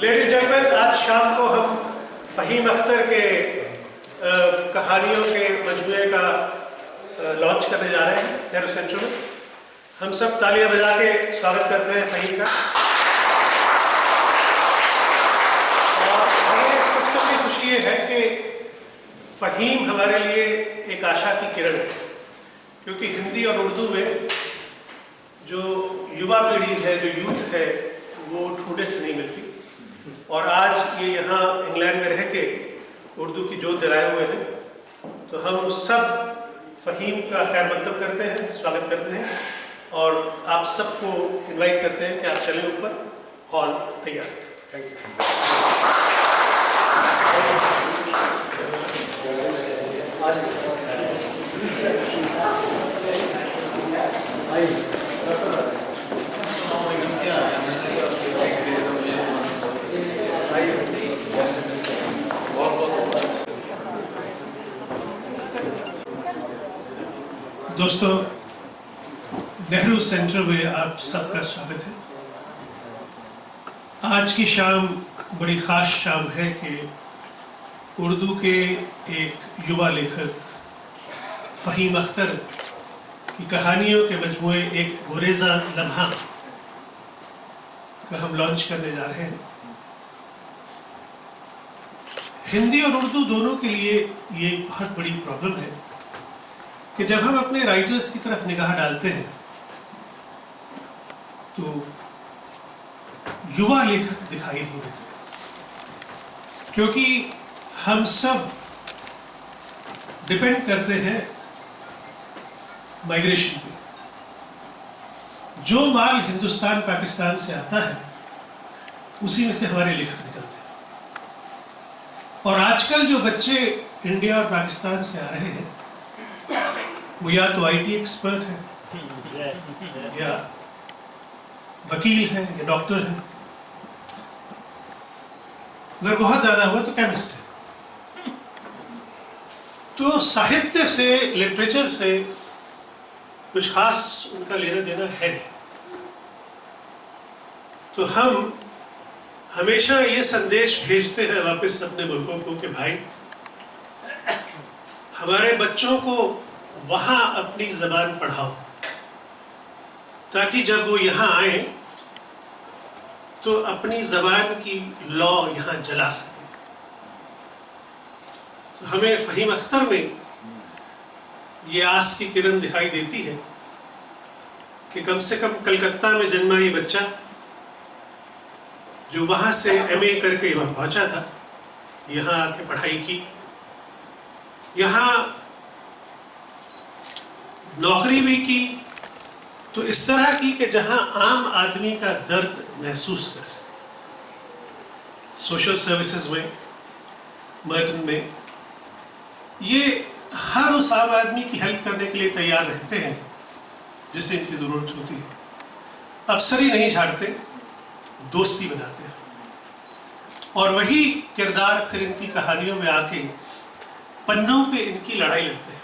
Ladies gentleman, आज शाम को हम फ़हीम अख्तर के कहानियों के मजमूए का लॉन्च करने जा रहे हैं नेहरू सेंटर में। हम सब तालियां बजा के स्वागत करते हैं फ़हीम का। और हमें सबसे बड़ी खुशी ये है कि फ़हीम हमारे लिए एक आशा की किरण है, क्योंकि हिंदी और उर्दू में जो युवा पीढ़ी है, जो यूथ है, वो ढूंढने से नहीं मिलती। और आज ये यहाँ इंग्लैंड में रह के उर्दू की जोत जलाए हुए हैं, तो हम सब फ़हीम का खैर मकदम करते हैं, स्वागत करते हैं और आप सबको इनवाइट करते हैं कि आप चलें ऊपर। हॉल तैयार। थैंक दोस्तों, नेहरू सेंटर में आप सबका स्वागत है। आज की शाम बड़ी ख़ास शाम है कि उर्दू के एक युवा लेखक फ़हीम अख्तर की कहानियों के मजमूए एक गुरेज़ा लम्हा का हम लॉन्च करने जा रहे हैं। हिंदी और उर्दू दोनों के लिए ये बहुत बड़ी प्रॉब्लम है कि जब हम अपने राइटर्स की तरफ निगाह डालते हैं तो युवा लेखक दिखाई हो रहे हैं, क्योंकि हम सब डिपेंड करते हैं माइग्रेशन पे। जो माल हिंदुस्तान पाकिस्तान से आता है उसी में से हमारे लेखक निकलते हैं। और आजकल जो बच्चे इंडिया और पाकिस्तान से आ रहे हैं वो या तो आईटी एक्सपर्ट हैं, या वकील हैं, या डॉक्टर हैं, अगर बहुत ज्यादा हुआ तो केमिस्ट है। तो साहित्य से, लिटरेचर से कुछ खास उनका लेना देना है नहीं। तो हम हमेशा ये संदेश भेजते हैं वापस अपने मुल्कों को कि भाई हमारे बच्चों को वहां अपनी जबान पढ़ाओ, ताकि जब वो यहाँ आए तो अपनी जबान की लौ यहाँ जला सके। तो हमें फहीम अख्तर में ये आस की किरण दिखाई देती है कि कम से कम कलकत्ता में जन्मा ये बच्चा जो वहां से एमए करके वहां पहुंचा था, यहाँ आके पढ़ाई की, यहाँ नौकरी भी की, तो इस तरह की कि जहां आम आदमी का दर्द महसूस कर सके। सोशल सर्विसेज में, मर्टन में, ये हर उस आम आदमी की हेल्प करने के लिए तैयार रहते हैं जिसे इनकी जरूरत होती है। अफसरी नहीं झाड़ते, दोस्ती बनाते हैं, और वही किरदार फिर इनकी कहानियों में आके पन्नों पे इनकी लड़ाई लड़ते हैं,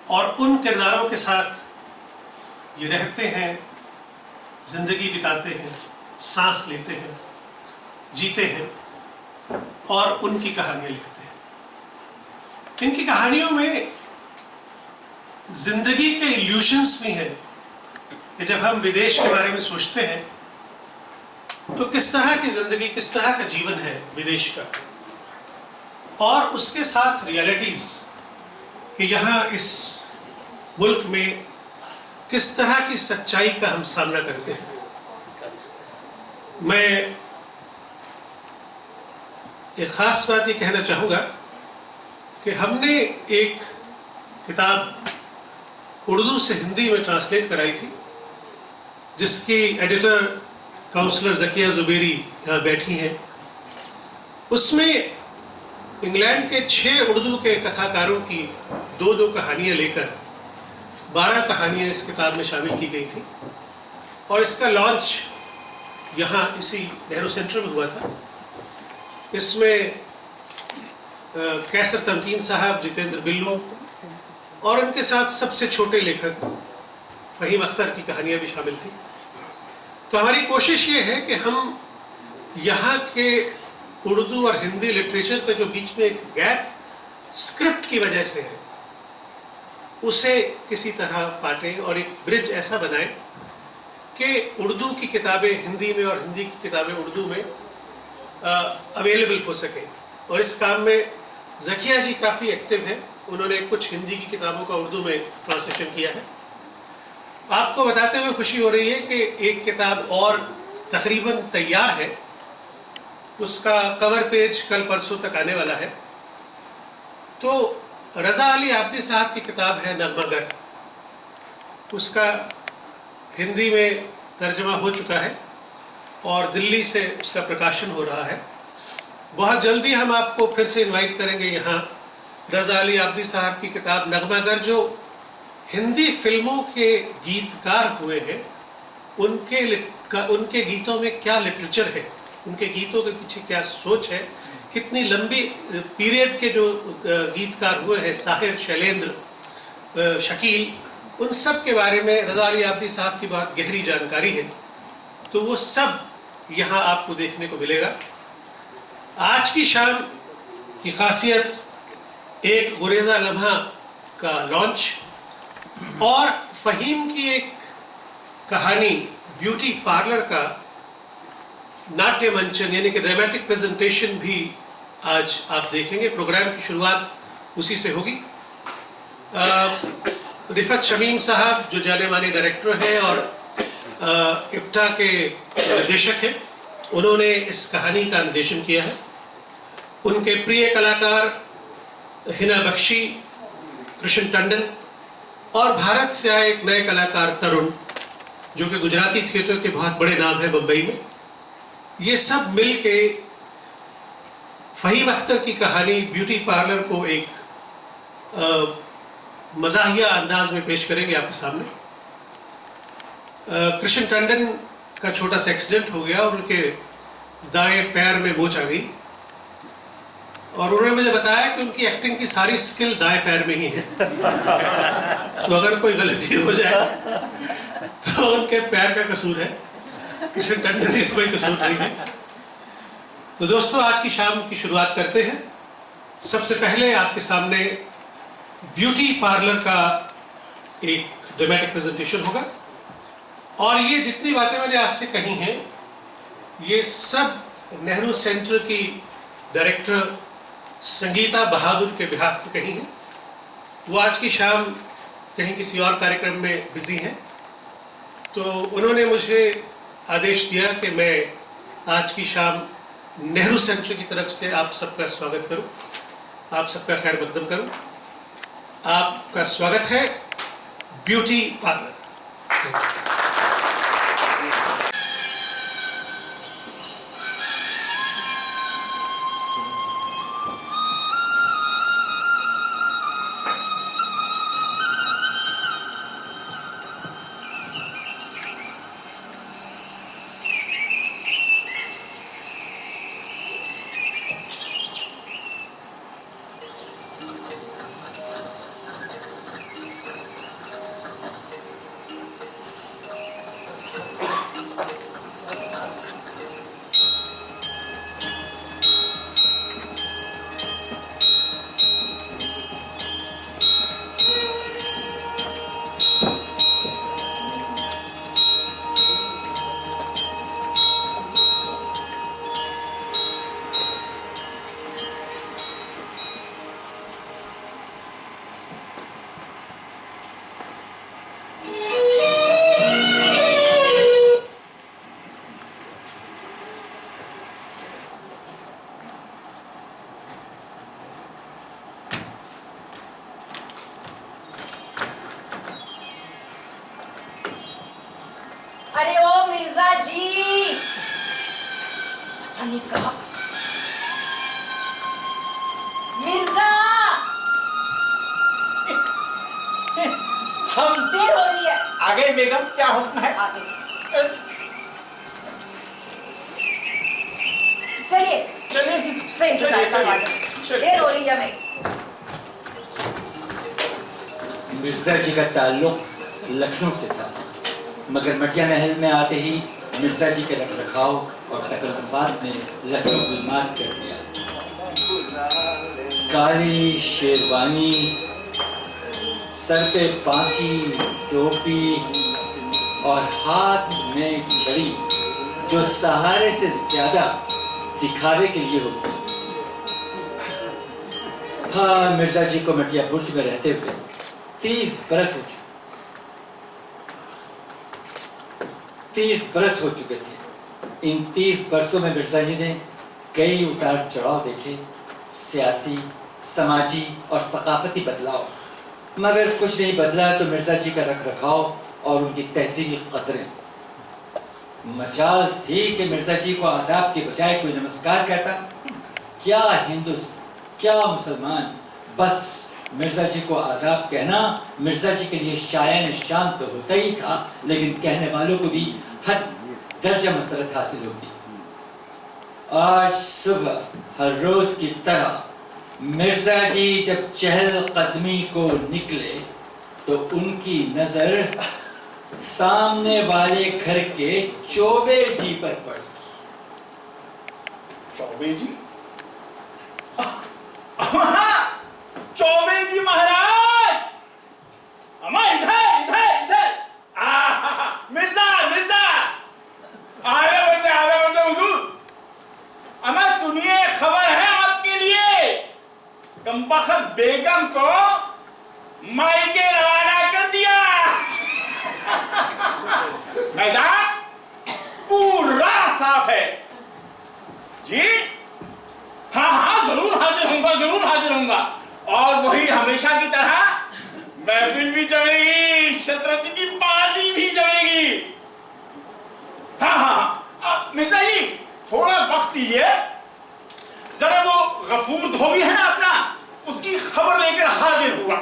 और उन किरदारों के साथ ये रहते हैं, जिंदगी बिताते हैं, सांस लेते हैं, जीते हैं, और उनकी कहानियां लिखते हैं। इनकी कहानियों में जिंदगी के इल्यूशंस भी हैं कि जब हम विदेश के बारे में सोचते हैं तो किस तरह की जिंदगी, किस तरह का जीवन है विदेश का, और उसके साथ रियलिटीज कि यहाँ इस मुल्क में किस तरह की सच्चाई का हम सामना करते हैं। मैं एक खास बात ये कहना चाहूँगा कि हमने एक किताब उर्दू से हिंदी में ट्रांसलेट कराई थी, जिसकी एडिटर काउंसलर ज़किया ज़ुबैरी यहाँ बैठी हैं। उसमें इंग्लैंड के 6 उर्दू के कथाकारों की 2-2 कहानियाँ लेकर 12 कहानियाँ इस किताब में शामिल की गई थी, और इसका लॉन्च यहाँ इसी नेहरू सेंटर में हुआ था। इसमें कैसर तमकीन साहब, जितेंद्र बिल्लू, और उनके साथ सबसे छोटे लेखक फहीम अख्तर की कहानियाँ भी शामिल थी। तो हमारी कोशिश ये है कि हम यहाँ के उर्दू और हिंदी लिटरेचर के जो बीच में एक गैप स्क्रिप्ट की वजह से है, उसे किसी तरह पाटें और एक ब्रिज ऐसा बनाएं कि उर्दू की किताबें हिंदी में और हिंदी की किताबें उर्दू में अवेलेबल हो सकें। और इस काम में ज़किया जी काफ़ी एक्टिव हैं, उन्होंने कुछ हिंदी की किताबों का उर्दू में ट्रांसलेशन किया है। आपको बताते हुए खुशी हो रही है कि एक किताब और तकरीबन तैयार है, उसका कवर पेज कल परसों तक आने वाला है। तो रज़ा अली आब्दी साहब की किताब है नगमागर, उसका हिंदी में तर्जमा हो चुका है और दिल्ली से उसका प्रकाशन हो रहा है। बहुत जल्दी हम आपको फिर से इनवाइट करेंगे यहाँ रज़ा अली आब्दी साहब की किताब नगमागर, जो हिंदी फिल्मों के गीतकार हुए हैं, उनके गीतों में क्या लिटरेचर है, उनके गीतों के पीछे क्या सोच है, कितनी लंबी पीरियड के जो गीतकार हुए हैं, साहिर, शैलेंद्र, शकील, उन सब के बारे में रज़ा अली आब्दी साहब की बहुत गहरी जानकारी है। तो वो सब यहाँ आपको देखने को मिलेगा। आज की शाम की खासियत एक गुरेज़ा लम्हा का लॉन्च और फ़हीम की एक कहानी ब्यूटी पार्लर का नाट्य मंचन यानी कि ड्रामेटिक प्रेजेंटेशन भी आज आप देखेंगे। प्रोग्राम की शुरुआत उसी से होगी। रिफत शमीम साहब जो जाने माने डायरेक्टर हैं और इप्टा के निर्देशक हैं, उन्होंने इस कहानी का निर्देशन किया है। उनके प्रिय कलाकार हिना बख्शी, कृष्ण टंडन और भारत से आए एक नए कलाकार तरुण, जो कि गुजराती थिएटर के बहुत बड़े नाम है बम्बई में, ये सब मिल के फहीम अख्तर की कहानी ब्यूटी पार्लर को एक मज़ाहिया अंदाज में पेश करेंगे आपके सामने। कृष्ण टंडन का छोटा सा एक्सीडेंट हो गया और उनके दाएं पैर में मोच आ गई, और उन्होंने मुझे बताया कि उनकी एक्टिंग की सारी स्किल दाएं पैर में ही है। तो अगर कोई गलती हो जाए तो उनके पैर का कसूर है, कृष्ण टंडन का कोई कसूर नहीं है। तो दोस्तों, आज की शाम की शुरुआत करते हैं। सबसे पहले आपके सामने ब्यूटी पार्लर का एक ड्रामेटिक प्रेजेंटेशन होगा, और ये जितनी बातें मैंने आपसे कही हैं, ये सब नेहरू सेंटर की डायरेक्टर संगीता बहादुर के बिहाफ पे कही हैं। वो आज की शाम कहीं किसी और कार्यक्रम में बिजी हैं, तो उन्होंने मुझे आदेश दिया कि मैं आज की शाम नेहरू सेंटर की तरफ से आप सबका स्वागत करूं, आप सबका खैर मकदम करूं। आपका स्वागत है ब्यूटी पार्लर। अरे ओ मिर्जा जी, पता नहीं कहा। मिर्जा, हम देर हो रही है। आगे बेगम, क्या हुक्म है? आगे चलिए चलिए से इंतजार करवा दो, देर हो रही है हमें। मिर्जा जी का ताल्लुक लखनऊ से था, मगर मटिया महल में आते ही मिर्जा जी के रखरखाव और तकल्लुफ़ात ने लखनऊ गुलमार कर दिया। काली शेरवानी, सर पे बाकी टोपी और हाथ में छड़ी, जो सहारे से ज्यादा दिखावे के लिए होती। हाँ, मिर्जा जी को मटिया बुर्ज में रहते हुए 30 बरस हो चुके थे। इन 30 बरसों में मिर्जा जी ने कई उतार चढ़ाव देखे, सियासी, समाजी और सकाफती बदलाव, मगर कुछ नहीं बदला तो मिर्जा जी का रखरखाव और उनकी तहजीबी कदरें। मजाल थी कि मिर्जा जी को आदाब के बजाय कोई नमस्कार कहता। क्या हिंदुस, क्या मुसलमान, बस मिर्जा जी को आदाब कहना मिर्जा जी के लिए शायन शान तो होता ही था, लेकिन कहने वालों को भी हद दर्जा मसरत हासिल होती। आज सुबह हर रोज की तरह मिर्जा जी जब चहल कदमी को निकले तो उनकी नजर सामने वाले घर के चौबे जी पर पड़ी। चौबे जी? चौबे जी महाराज, अम्मा इधर इधर इधर। मिर्जा मिर्जा, आगे बढ़ते हुजूर। अम्मा सुनिए, खबर है आपके लिए। कमबख्त बेगम को मायके रवाना कर दिया। मैदान साफ है जी। हाँ हाँ जरूर हाजिर होऊंगा, जरूर हाजिर होऊंगा। और वही हमेशा की तरह महफिल भी जमेगी, शतरंज की बाजी भी जमेगी। हाँ हाँ मिर्जा जी थोड़ा वक्त दीजिए, जरा वो गफूर धोबी है ना अपना, उसकी खबर लेकर हाजिर हुआ।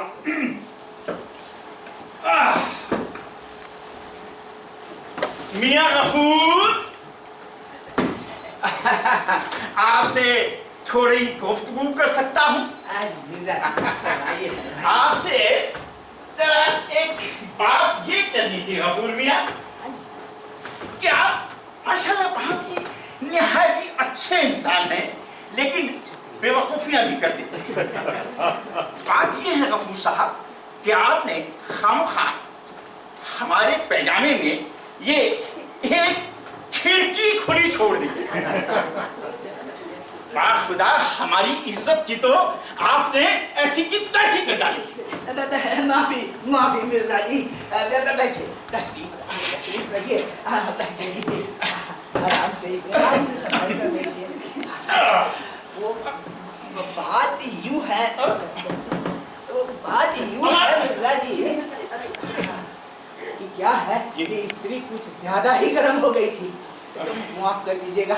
मियां गफूर आपसे थोड़ी गुफ्तगू कर सकता हूँ? आपसे जरा एक बात ये करनी थी गफूर मियां कि आप माशाल्लाह बहुत ही निहायत ही अच्छे इंसान हैं, लेकिन बेवकूफियां भी करते। बात ये है गफूर साहब कि आपने खामखा हमारे पैजामे में ये एक खिड़की खुली छोड़ दी। खुदा हमारी इज्जत की तो आपने ऐसी की तैसी कर डाली। माफी माफी मिर्जा जी, बैठिए, तशरीफ रखिए, बैठिए, आराम से संभाल कर बैठिए। वो बात यूं है, मिर्जा जी कि क्या है कि स्त्री कुछ ज्यादा ही गर्म हो गई थी, तो माफ कर दीजिएगा।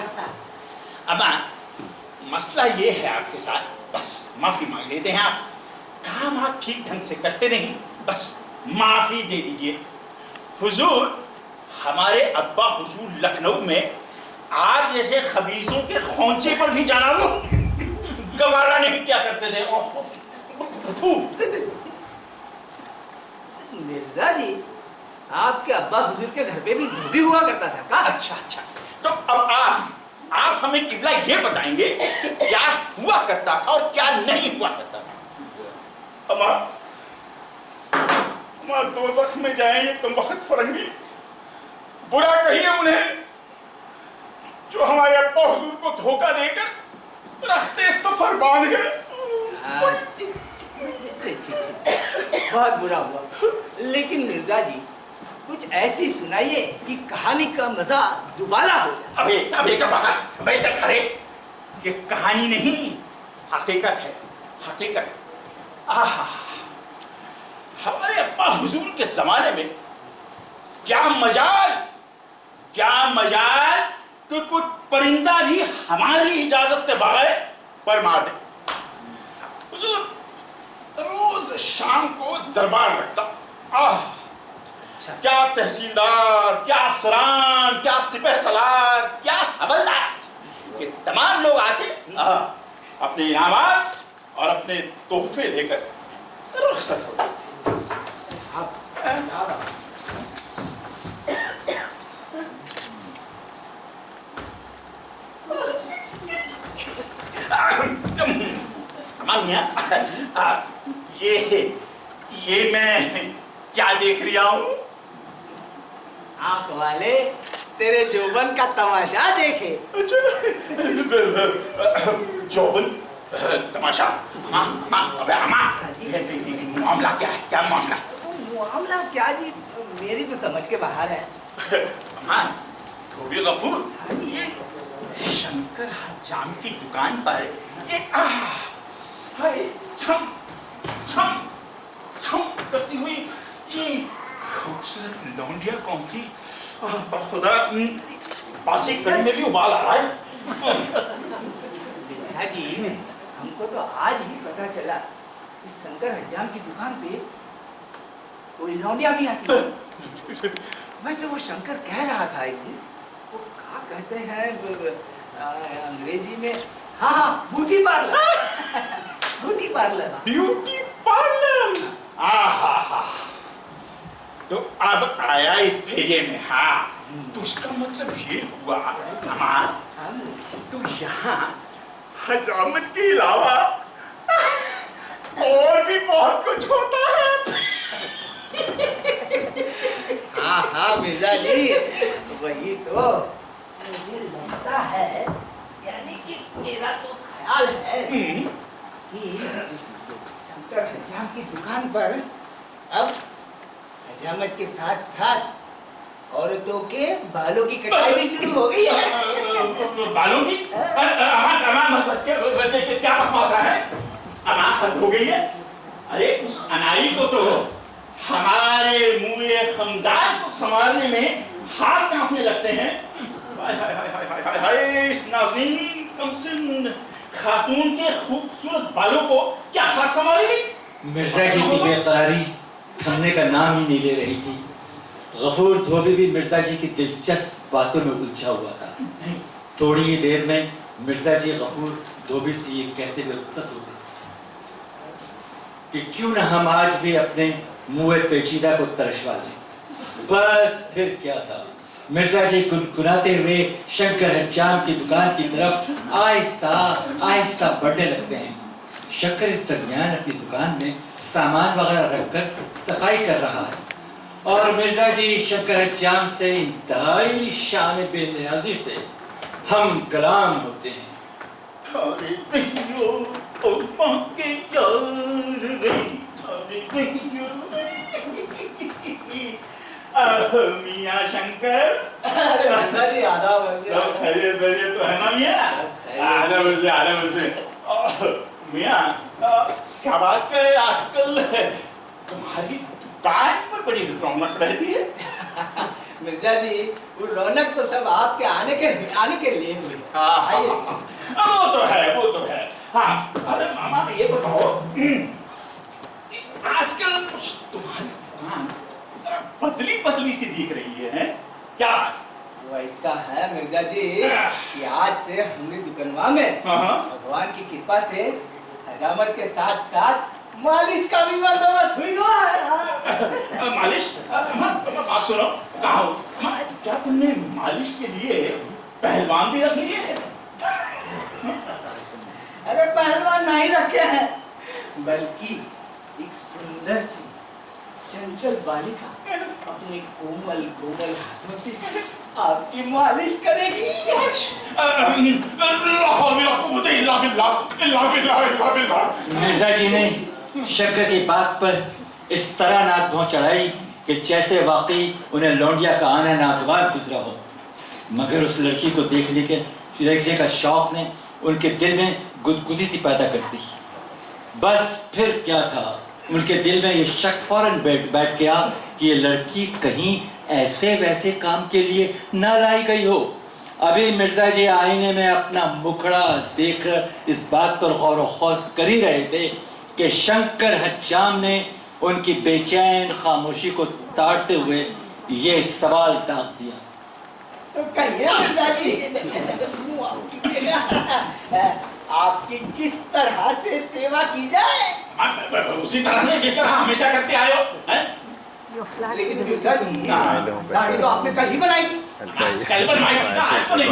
अम्मा मसला ये है आपके साथ, बस माफी मांग लेते हैं। आप काम आप ठीक ढंग से करते नहीं, बस माफी दे दीजिए। हुजूर हमारे अब्बा हुजूर लखनऊ में आप जैसे खबीसों के खोंचे पर भी जाना वो गवारा नहीं क्या करते थे। मिर्जा जी आपके अब्बा हुजूर के घर पे भी धोबी हुआ करता था का? अच्छा अच्छा, तो अब आप हमें किबला ये बताएंगे क्या हुआ करता था और क्या नहीं हुआ करता था। अम्मा दोज़ख में जाए ये तुम वक्त फरंगी, बुरा कहिए उन्हें जो हमारे अब्बा हुजूर को धोखा देकर रास्ते सफर बांध गए। बहुत बुरा हुआ, लेकिन मिर्जा जी कुछ ऐसी सुनाइए कि कहानी का मजा दुबारा हो जाए। अबे का बाहर बैठ खड़े, ये कहानी नहीं हकीकत है, हकीकत। आहा हमारे अब्बा हुजूर के जमाने में क्या मजाल कि कुछ परिंदा भी हमारी इजाजत के बगैर पर मार दे। हुजूर रोज शाम को दरबार रखता। क्या तहसीलदार, क्या अफसरान, क्या सिपह सलार, क्या हवलदार, ये तमाम लोग आके अपने इनामात और अपने तोहफे लेकर रुखसत हो जाते। ये मैं क्या देख रहा हूँ? आंख वाले तेरे जोबन का तमाशा देखे। जोबन तमाशा? मामला क्या है? क्या मामला? मामला क्या जी, मेरी तो समझ के बाहर है। धोबी गफूर, ये शंकर हजाम की दुकान पर ये छम छम छम करती हुई ये खूबसूरत लौंडिया कौन थी? खुदा बासी कड़ी में भी उबाल आ रहा है। जी हमको तो आज ही पता चला कि शंकर हजाम की दुकान पे कोई लौंडिया भी आती है। वैसे वो शंकर कह रहा था एक दिन, वो क्या कहते हैं अंग्रेजी में, हाँ beauty parlour. Beauty parlour, beauty parlour. तो अब आया इस भेजे में। तो उसका मतलब ये हुआ तो यहाँ हजामत के अलावा और भी बहुत कुछ होता है। हाँ मिर्जा जी, वही तो मुझे लगता है, यानी कि मेरा तो ख्याल है कि शंकर हजाम की दुकान पर अब हजामत के साथ साथ औरतों के बालों की कटाई भी शुरू हो गई है। बालों की क्या बकवासा है? अमा हद हो गई है। अरे उस अनाई को तो हमारे मुए खमदान को संवारने में हाथ कांपने लगते हैं। हाय हाय हाय हाय हाय हाय हाय, इस नाज़नीन कमसिन खातून के खूबसूरत बालों को क्या खाक संवारेगी? मिर्जा जी की बेकरारी थमने का नाम ही नहीं ले रही थी। गफूर धोबी भी मिर्जा जी की दिलचस्प बातों में उलझा हुआ था। थोड़ी ही देर में मिर्जा जी गफूर धोबी से ये कहते हुए रुखसत हो गए कि क्यों न हम आज भी अपने मुँह पेचीदा को तरशवा लें। बस फिर क्या था, मिर्जा जी गुनगुनाते हुए शंकर हज्जाम की दुकान की तरफ आहिस्ता आहिस्ता बढ़ने लगते हैं। शंकर इस दरमियान अपनी दुकान में सामान वगैरह रखकर सफाई कर रहा है और मिर्जा जी शंकर हज्जाम से इंतहाई शान बेनियाजी से हम कलाम होते हैं। अरे भैया अम्मा के यार रे, अरे भैया मियाँ शंकर। अरे मिर्जा जी आदाब। सब खैरियत वैरियत तो है ना मियाँ? आधा बजे मियाँ क्या बात करे, आजकल तुम्हारी दुकान पर बड़ी रौनक रहती है। मिर्जा जी वो रौनक तो सब आपके आने के लिए हुई। आइए। वो तो है। हाँ, अरे मामा ये बताओ आजकल तुम्हारी दुकान बदली सी दिख रही है, क्या? वो ऐसा है मिर्जा जी कि आज से हमारी दुकानवा में भगवान की कृपा से हजामत के साथ साथ मालिश का भी बंदोबस्त हुआ है। मालिश? बात सुनो, कहा हो? क्या तुमने मालिश के लिए पहलवान भी रख लिए? अरे पहलवान नहीं रखे हैं, बल्कि एक सुंदर सी चंचल बालिका अपने कोमल कोमल हाथों से आपकी मालिश करेगी। मिर्जा जी ने शंकर की बात पर इस तरह नाक भौं चढ़ाई कि जैसे वाकई उन्हें लौंडिया का आना नागवार गुजरा हो। मगर उस लड़की को देखने का शौक ने उनके दिल में गुदगुदी सी पैदा कर दी। बस फिर क्या था, उनके दिल में ये शक फौरन बैठ गया कि ये लड़की कहीं ऐसे वैसे काम के लिए ना लाई गई हो। अभी मिर्जा जी आईने में अपना मुखड़ा देखकर इस बात पर गौर व खौज कर ही रहे थे कि शंकर हज्जाम ने उनकी बेचैन खामोशी को ताड़ते हुए ये सवाल दाग दिया। तो कहिए मिर्जा जी, आपकी किस तरह से सेवा की जाए? उसी तरह से जिस तरह हमेशा करते आए हो। लेकिन मिर्जा जी दाढ़ी तो आपने कल ही बनाई थी। कल बनवाई थी ना, आज तो नहीं।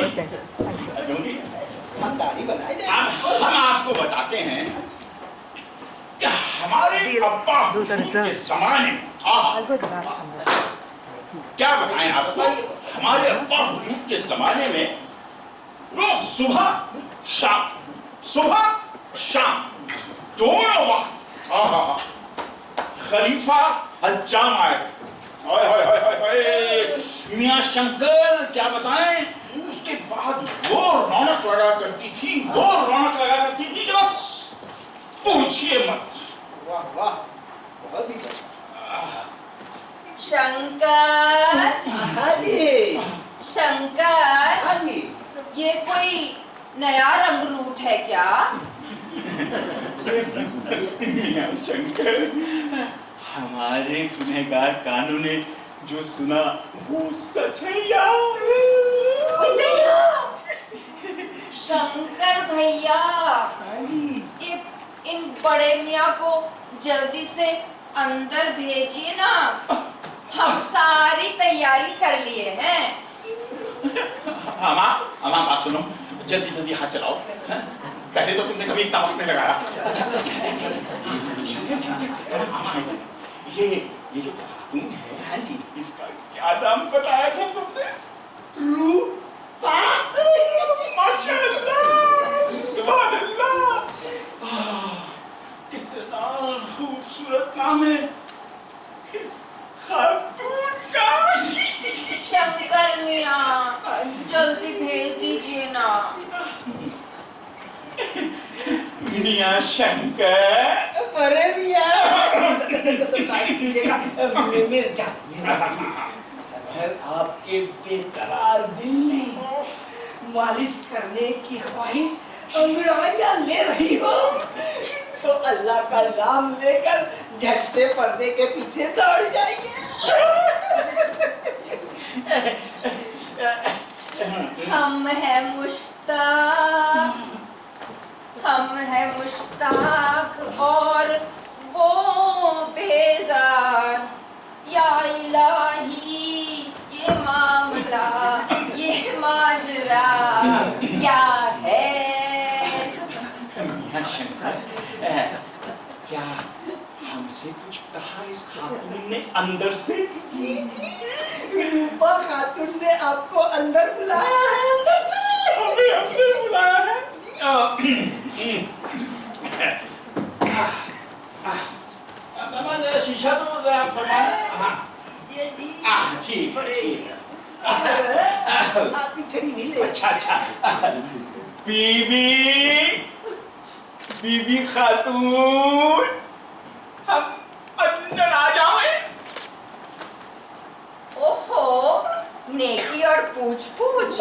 हम दाढ़ी बनाए जाए। हम आपको बताते हैं कि हमारे अब्बा हुजूर के ज़माने में, क्या बताएं आपको, हमारे अब्बा हुजूर के ज़माने में रोज सुबह शाम दोनों वक्त खलीफा हज्जाम आए। मियाँ शंकर क्या बताएं, उसके बाद वो रौनक लगा करती थी कि बस पूछिए मत। वाह वाह, बहुत ही शंकर। हाँ जी। शंकर, हाँ जी। ये कोई नया रंगरूट है क्या? मियाँ शंकर, हमारे गुनहगार कानों ने जो सुना वो सच है यार। शंकर भैया, इन बड़े मियाँ को जल्दी से अंदर भेजिए ना, हम सारी तैयारी कर लिए हैं। अमा बात सुनो, जल्दी हाथ चलाओ। पहले तो तुमने कभी इतना वक्त नहीं लगाया। ये जो खातून है, हाँ जी, इसका क्या नाम बताया था तुमने? रूपा। माशाअल्लाह, सुभान अल्लाह, कितना खूबसूरत नाम है इस खातून का। शंकर मियाँ, जल्दी भेज दीजिए ना। मियां शंकर, बड़े मियां कीजिएगा। मेरे जा अगर आपके बेकरार दिल ने मालिश करने की ख्वाहिश अंगड़ाइयां ले रही हो तो अल्लाह का नाम लेकर झट से पर्दे के पीछे दौड़ जाइए। हम हैं मुश्ताक, हम हैं मुश्ताक और वो बेजार। या इलाही ये मामला, ये माजरा क्या है? मियां शंकर, क्या हमसे कुछ कहा इस खातून ने अंदर से? जी जी, रूपा खातून ने आपको अंदर बुलाया है। अंदर से हमें अंदर बुलाया है। मामा जरा शीशा तो जरा फरमाना। हाँ ये जी ठीक ठीक। आपकी छड़ी नहीं ले। अच्छा अच्छा। बीबी, बीबी खातून, हम अंदर आ जाओ। ओहो, नेकी और पूछ पूछ।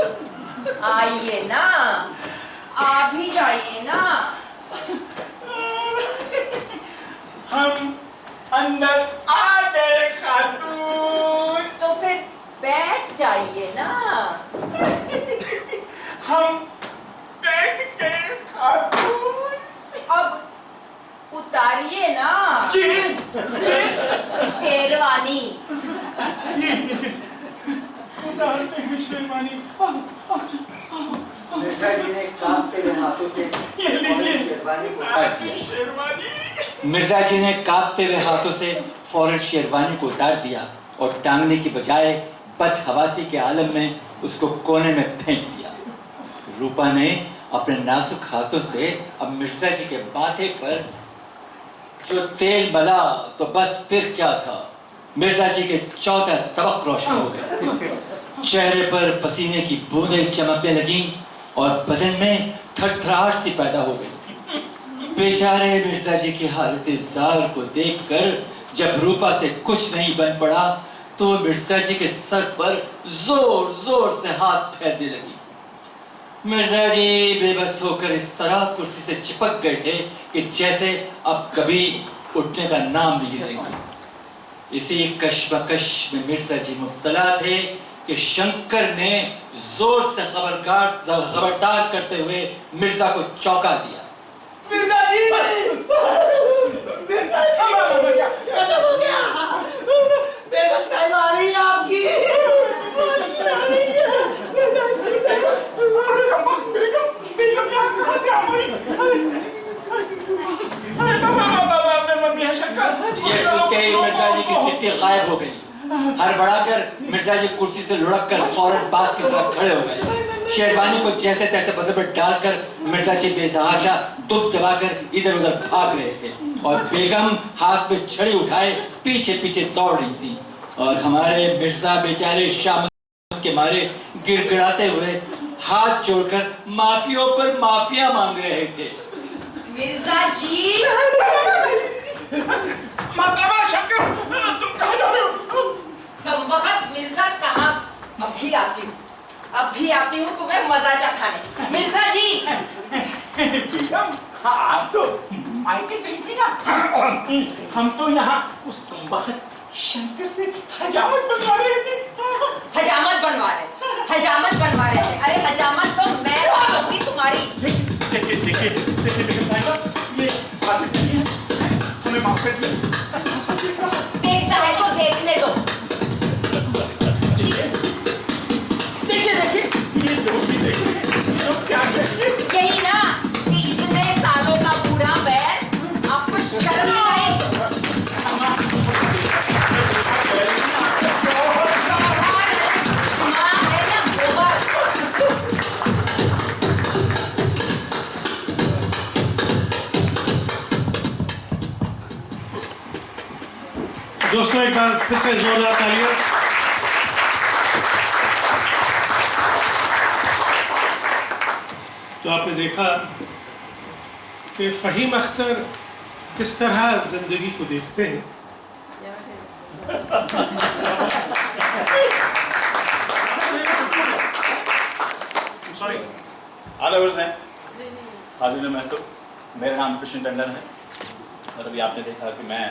आइए ना, आ भी जाइए ना। हम अंदर आ गए खातून। तो फिर बैठ जाइए ना। हम बैठ गए खातून। अब उतारिए ना जी शेरवानी। जी, उतारते हैं शेरवानी। मिर्जा जी ने कांपते हुए हाथों से ये लीजिए शेरवानी को उतार दिया। शेरवानी। मिर्जा जी ने कांपते हुए हाथों से फौरन शेरवानी को उतार दिया और टांगने की बजाय बदहवासी के आलम में उसको कोने में फेंक दिया। रूपा ने अपने नाजुक हाथों से अब मिर्जा जी के माथे पर जो तेल मला तो बस फिर क्या था, मिर्जा जी के 14 तबक रोशन हो गए। चेहरे पर पसीने की बूंदें चमकने लगी और बदन में थरथराहट सी पैदा हो गई। बेचारे मिर्जा जी की हालत ज़ार को देखकर जब रूपा से कुछ नहीं बन पड़ा तो मिर्जा जी के सर पर जोर जोर से हाथ फेरने लगी। मिर्जा जी बेबस होकर इस तरह कुर्सी से चिपक गए थे कि जैसे अब कभी उठने का नाम नहीं लेंगे। इसी कश्मकश में मिर्जा जी मुब्तला थे कि शंकर ने जोर से खबरदार करते हुए मिर्जा को चौंका दिया। मिर्जा जी, मिर्जा जी, कैसा हो गया? बेगम साहिब आ रही है आपकी। आ रही है। बेगम यहाँ कहाँ से आ गई? अरे बाबा मियां शंकर। ये सुनते ही मिर्जा जी की सिट्टी गायब हो गई। हड़बड़ाकर मिर्जा जी कुर्सी से लुढ़क कर फौरन पास की तरफ खड़े हो गए। शेरवानी को जैसे तैसे बदन पर डालकर मिर्जा जी बेतहाशा दुब दबाकर इधर उधर भाग रहे थे और बेगम हाथ में छड़ी उठाए पीछे पीछे दौड़ रही थी और हमारे मिर्जा बेचारे शाम के मारे गिड़गिड़ाते हुए हाथ जोड़कर माफियों पर माफिया मांग रहे थे। मिर्जा जी, मामा शंकर, तुम कहाँ जा रहे हो? कमबख्त मिर्जा कहाँ? अभी आती हूँ तुम्हें मजा चखाने। मिर्जा जी, बेगम, हाँ आप तो मायके गई थी ना। हम तो यहाँ उस कमबख्त शंकर से हजामत बनवा रहे थे। हजामत बनवा रहे थे। अरे हजामत तो मैं बनूंगी तुम्हारी। देखिए बेगम साहिबा, ये आसिफ नहीं है, हमें माफ कर दीजिए। देखता है तो देखने दो। देखिए ये लोग भी देखिए, लोग क्या कहेंगे? यही ना कि इतने सालों का बूढ़ा बैल आपको शर्म नहीं आई? माँ है ना गोबर। दोस्तों एक बार फिर से जोरदार तालियां। तो आपने देखा कि फ़हीम अख्तर किस तरह ज़िंदगी को देखते हैं। सॉरी, आदावर्स हैं हाजिर में। तो मेरा नाम कृष्ण टंडन है और अभी आपने देखा कि मैं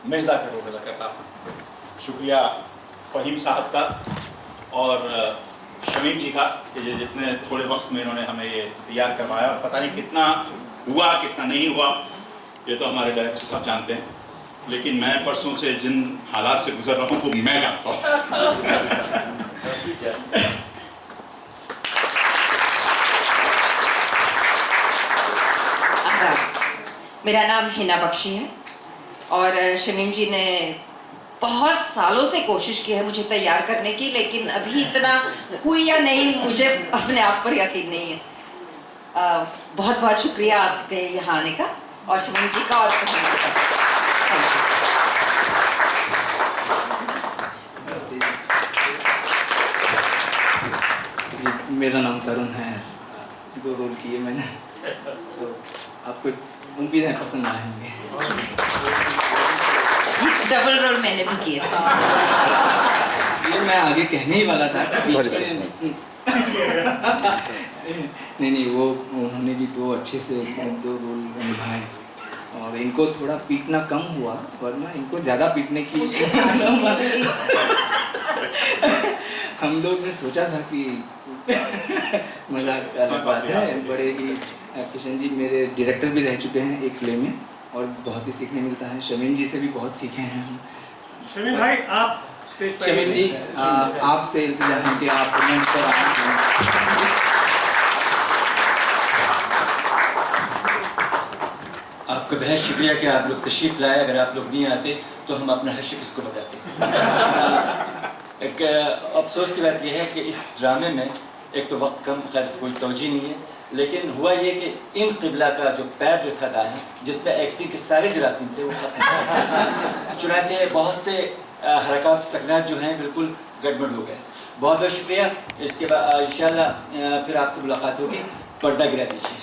मिर्ज़ा का रोल अदा करता हूँ। शुक्रिया फ़हीम साहब का और शमीम जी का कि ये जितने थोड़े वक्त में इन्होंने हमें ये तैयार करवाया, और पता नहीं कितना हुआ कितना नहीं हुआ ये तो हमारे डायरेक्टर साहब जानते हैं, लेकिन मैं परसों से जिन हालात से गुजर रहा हूँ वो मैं जानता हूँ। मेरा नाम हिना बख्शी है और शमीम जी ने बहुत सालों से कोशिश की है मुझे तैयार करने की, लेकिन अभी इतना हुई या नहीं मुझे अपने आप पर यकीन नहीं है। बहुत बहुत शुक्रिया आपके यहाँ आने का और शमीम जी का और मेरा नाम तरुण है, 2 रोल किए मैंने, तो आपको उम्मीद है पसंद आएंगे। डबल रोल मैंने भी किया था। ये मैं आगे कहने ही वाला था। नहीं वो उन्होंने भी 2 अच्छे से 2 रोल निभाए और इनको थोड़ा पीटना कम हुआ, वरना इनको ज़्यादा पीटने की हम लोग ने सोचा था कि मजाक वाली बात है। बड़े ही किशन जी मेरे डायरेक्टर भी रह चुके हैं एक प्ले में और बहुत ही सीखने मिलता है। शमीम जी से भी बहुत सीखे हैं हम। शमीम भाई आप स्टेज पर शमीम जी आपसे इंतजार है कि आप मंच पर आएं। आपका बेहद शुक्रिया कि आप लोग तशरीफ़ लाए। अगर आप लोग नहीं आते तो हम अपना हश्र किसको बताते। एक अफसोस की बात यह है कि इस ड्रामे में एक तो वक्त कम, खैर कोई तवज्जो नहीं है, लेकिन हुआ ये कि इन क़िबला का जो पैर जो था दाएं, जिस पर एक्टिंग के सारे जरासीम थे वो ख़त्म। चुनांचे बहुत से हरकत सकनात जो हैं बिल्कुल गड़बड़ हो गए। बहुत बहुत शुक्रिया। इसके बाद इंशाल्लाह फिर आपसे मुलाकात होगी। पर्दा गिरा दीजिए।